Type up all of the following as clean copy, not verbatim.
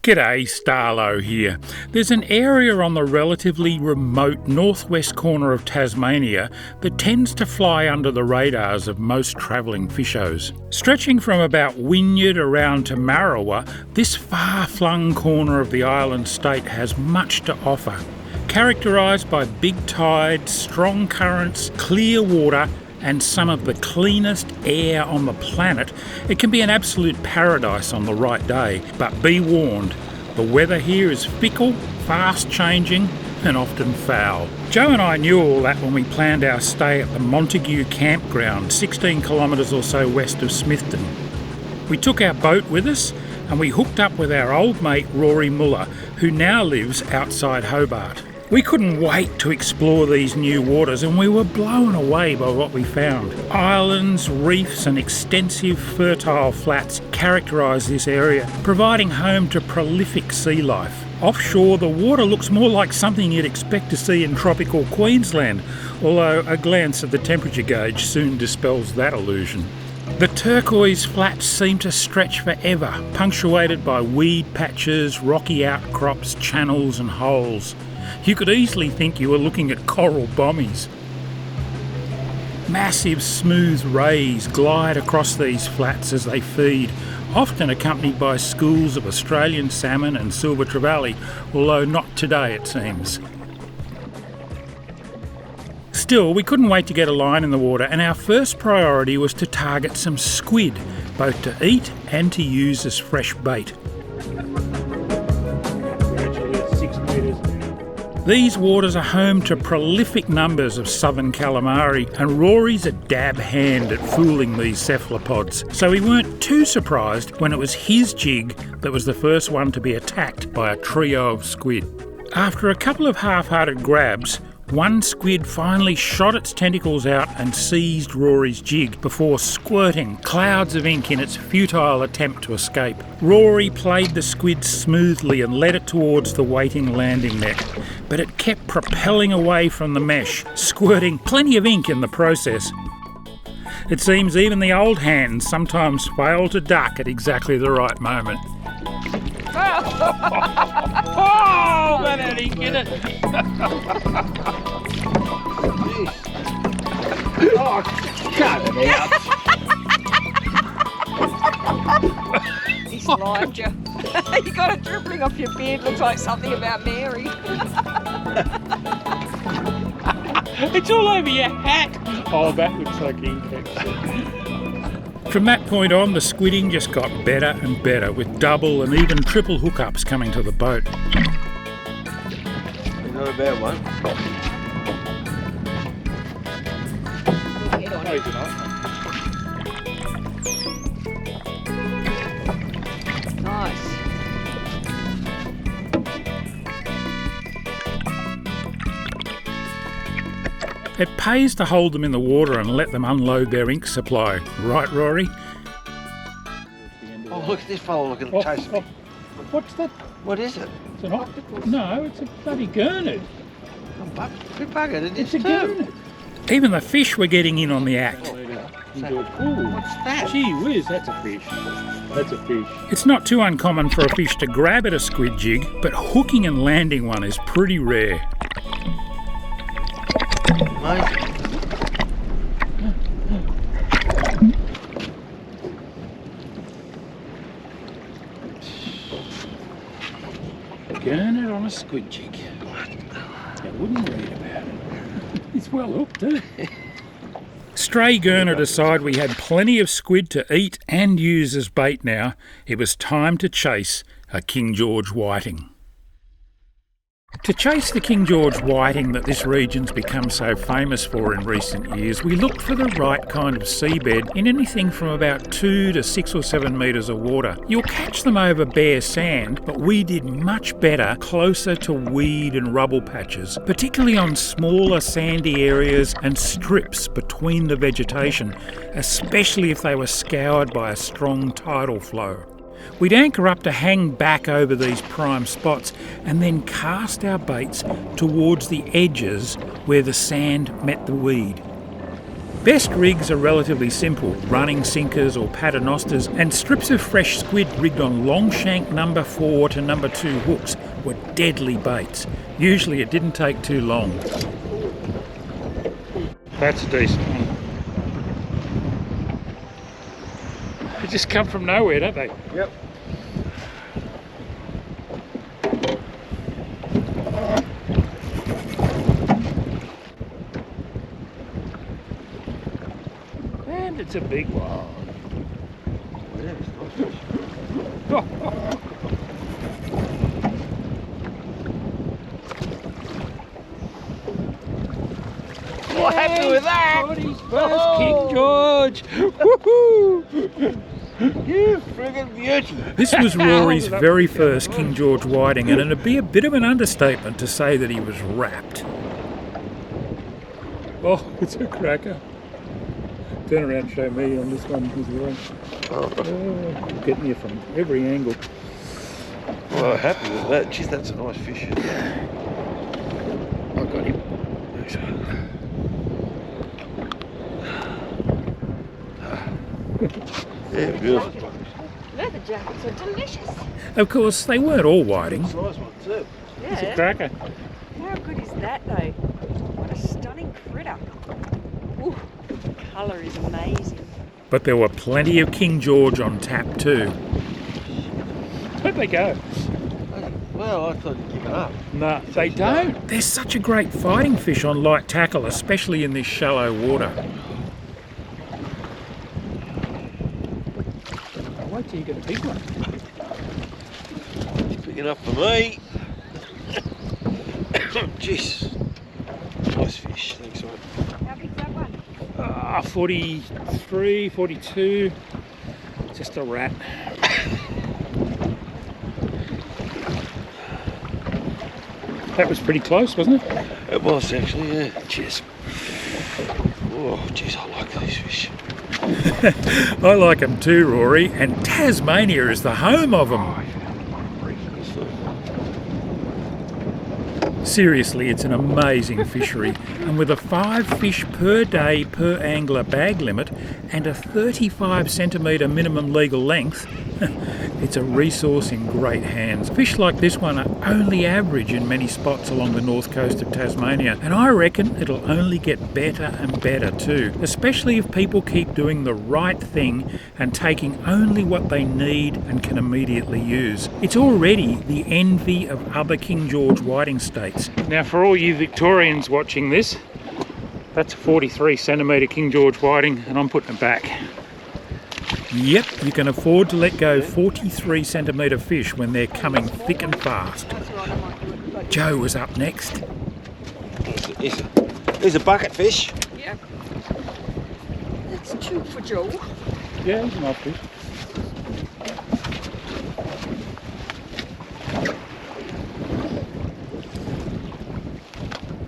G'day, Starlo here. There's an area on the relatively remote northwest corner of Tasmania that tends to fly under the radars of most travelling fishos. Stretching from about Wynyard around to Marrawa, this far-flung corner of the island state has much to offer. Characterised by big tides, strong currents, clear water and some of the cleanest air on the planet, it can be an absolute paradise on the right day. But be warned, the weather here is fickle, fast changing and often foul. Joe and I knew all that when we planned our stay at the Montagu campground, 16 kilometres or so west of Smithton. We took our boat with us and we hooked up with our old mate Rory Muller, who now lives outside Hobart. We couldn't wait to explore these new waters and we were blown away by what we found. Islands, reefs and extensive fertile flats characterise this area, providing home to prolific sea life. Offshore, the water looks more like something you'd expect to see in tropical Queensland, although a glance at the temperature gauge soon dispels that illusion. The turquoise flats seem to stretch forever, punctuated by weed patches, rocky outcrops, channels and holes. You could easily think you were looking at coral bommies. Massive smooth rays glide across these flats as they feed, often accompanied by schools of Australian salmon and silver trevally, although not today it seems. Still, we couldn't wait to get a line in the water, and our first priority was to target some squid, both to eat and to use as fresh bait. These waters are home to prolific numbers of southern calamari, and Rory's a dab hand at fooling these cephalopods, so we weren't too surprised when it was his jig that was the first one to be attacked by a trio of squid. After a couple of half-hearted grabs, one squid finally shot its tentacles out and seized Rory's jig before squirting clouds of ink in its futile attempt to escape. Rory played the squid smoothly and led it towards the waiting landing net, but it kept propelling away from the mesh, squirting plenty of ink in the process. It seems even the old hands sometimes fail to duck at exactly the right moment. Oh, man, I didn't get it. Oh, cut it out. He slimed you. You got it dribbling off your beard. Looks like something about Mary. It's all over your hat. Oh, that looks like ink, actually. From that point on, the squidding just got better and better, with double and even triple hookups coming to the boat. Not a bad one. Head on No, it. he's not. Nice. It pays to hold them in the water and let them unload their ink supply. Right, Rory? Oh, look at this fellow looking at chasing me. What's that? What is it? It's an octopus. No, it's a bloody gurnard. We buggered it. It's a gurnard. Even the fish were getting in on the act. What's that? Gee whiz, that's a fish. That's a fish. It's not too uncommon for a fish to grab at a squid jig, but hooking and landing one is pretty rare. Amazing. Gurnard on a squid jig. I wouldn't read about it. It's well hooked, too. Stray gurnard aside, we had plenty of squid to eat and use as bait now. It was time to chase a King George whiting. To chase the King George whiting that this region's become so famous for in recent years, we looked for the right kind of seabed in anything from about 2 to 6 or 7 metres of water. You'll catch them over bare sand, but we did much better closer to weed and rubble patches, particularly on smaller sandy areas and strips between the vegetation, especially if they were scoured by a strong tidal flow. We'd anchor up to hang back over these prime spots and then cast our baits towards the edges where the sand met the weed. Best rigs are relatively simple, running sinkers or paternosters, and strips of fresh squid rigged on long shank number 4 to number 2 hooks were deadly baits. Usually it didn't take too long. That's a decent one. They just come from nowhere, don't they? Yep. And it's a big one. Yeah, it's nice fish. What happened with that? Scotty's first King George! Woohoo! You friggin' beauty. This was Rory's very first King George whiting, and it'd be a bit of an understatement to say that he was wrapped. Oh, it's a cracker. Turn around and show me on this one as well. Oh, getting you from every angle. Well, happy with that. Jeez, that's a nice fish. I got him. Yeah, beautiful. Leather jackets are delicious. Of course, they weren't all whiting. Nice one too. It's a Yeah. cracker. How good is that though? What a stunning critter. Ooh, the colour is amazing. But there were plenty of King George on tap too. Where'd they go? Well, I thought you'd give it up. No, they don't. They're such a great fighting fish on light tackle, especially in this shallow water. Wait till you get a big one. It's big enough for me. Jeez. Nice fish. Thanks, mate. How big's that one? 43, 42. Just a rat. That was pretty close, wasn't it? It was actually, yeah. Cheers. Oh, jeez, I like these fish. I like them too, Rory, and Tasmania is the home of them. Seriously, it's an amazing fishery, and with a 5 fish per day per angler bag limit and a 35 centimetre minimum legal length, it's a resource in great hands. Fish like this one are only average in many spots along the north coast of Tasmania, and I reckon it'll only get better and better too, especially if people keep doing the right thing and taking only what they need and can immediately use. It's already the envy of other King George whiting states. Now, for all you Victorians watching this, that's a 43 centimetre King George whiting, and I'm putting it back. Yep, you can afford to let go 43 centimetre fish when they're coming thick and fast. That's right, I might do it. But Joe was up next. Here's a bucket fish. yeah. That's 2 for Joe. Yeah, he's a nice fish.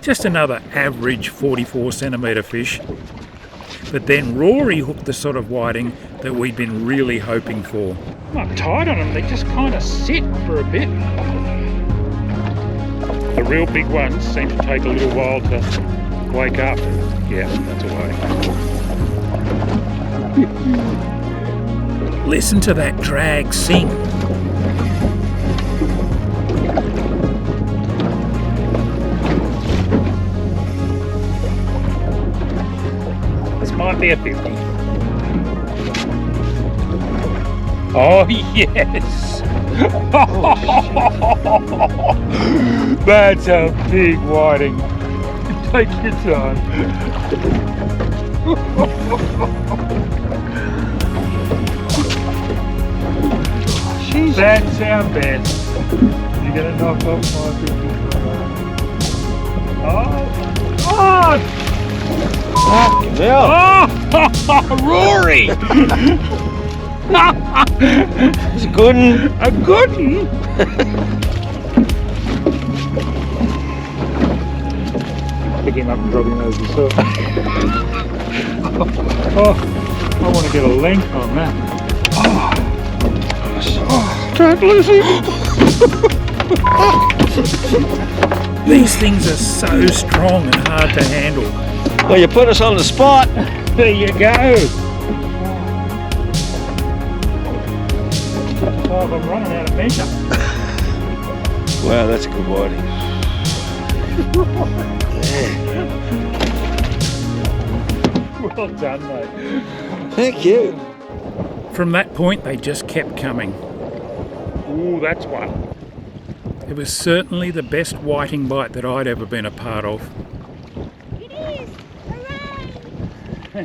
Just another average 44 centimetre fish. But then Rory hooked the sort of whiting that we'd been really hoping for. I'm not tight on them, they just kind of sit for a bit. The real big ones seem to take a little while to wake up. Yeah, that's away. Listen to that drag sing. This might be a 50. Oh yes! That's a big whiting. Take your time. That's our best. You're gonna knock off my 50. Oh! Yeah. Oh! Rory! It's a good one. A good one? Pick him up and drop him over the surf. Oh, I want to get a length on that. Don't lose him. These things are so strong and hard to handle. Well, you put us on the spot. There you go. Oh, I'm running out of measure. Wow, that's a good whiting. Well done, mate. Thank you. From that point, they just kept coming. Ooh, that's one. It was certainly the best whiting bite that I'd ever been a part of. It is! Hooray!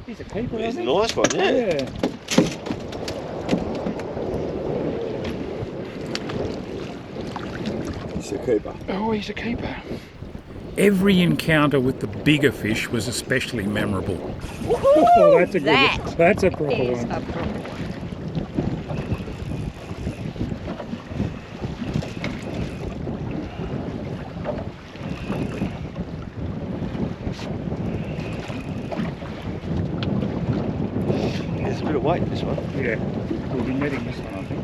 He's a keeper, He's a isn't he? nice one, yeah. Yeah. He's a keeper. Oh, he's a keeper. Every encounter with the bigger fish was especially memorable. Oh, that's a good That one. That's a proper is one. a proper one. There's a bit of weight in this one. Yeah. We'll be netting this one, I think.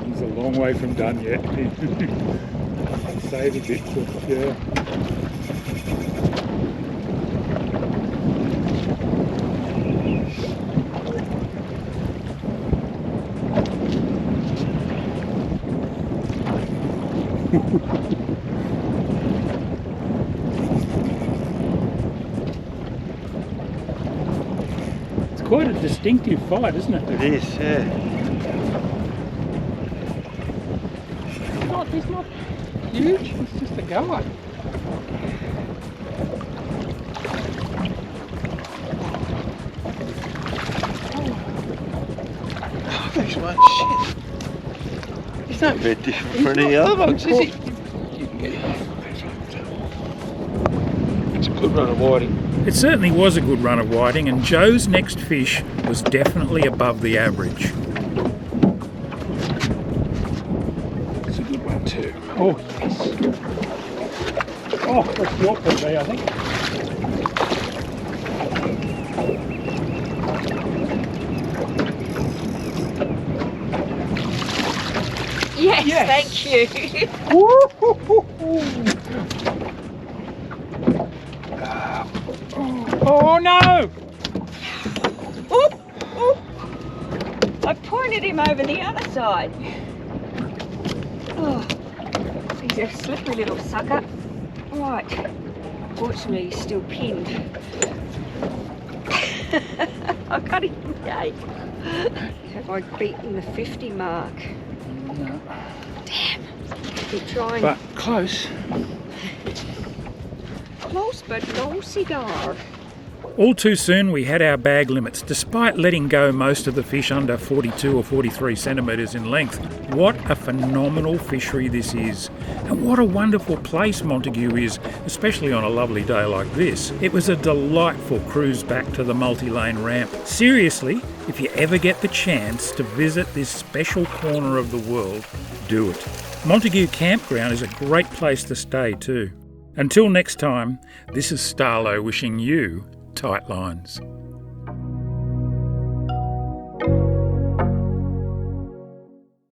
He's a long way from done yet. I'd save a bit, but yeah. It's quite a distinctive fight, isn't it? It is, yeah. He's not huge, he's just a goer. Oh, thanks, mate. Shit. He's not very different from any other bugs, is he? You can get him. It's a good run of whiting. It certainly was a good run of whiting, and Joe's next fish was definitely above the average. It's a good one too. Oh, yes. Oh, that's the opposite me, I think. Yes, Yes. thank you. Oh no! Oop, oop. I pointed him over the other side. Oh, he's a slippery little sucker. Right, fortunately he's still pinned. I got him, yay. Have I beaten the 50 mark? No. Damn, keep trying. But close. Close but no cigar. All too soon we had our bag limits, despite letting go most of the fish under 42 or 43 centimetres in length. What a phenomenal fishery this is, and what a wonderful place Montagu is, especially on a lovely day like this. It was a delightful cruise back to the multi-lane ramp. Seriously, if you ever get the chance to visit this special corner of the world, do it. Montagu Campground is a great place to stay too. Until next time, this is Starlo wishing you tight lines.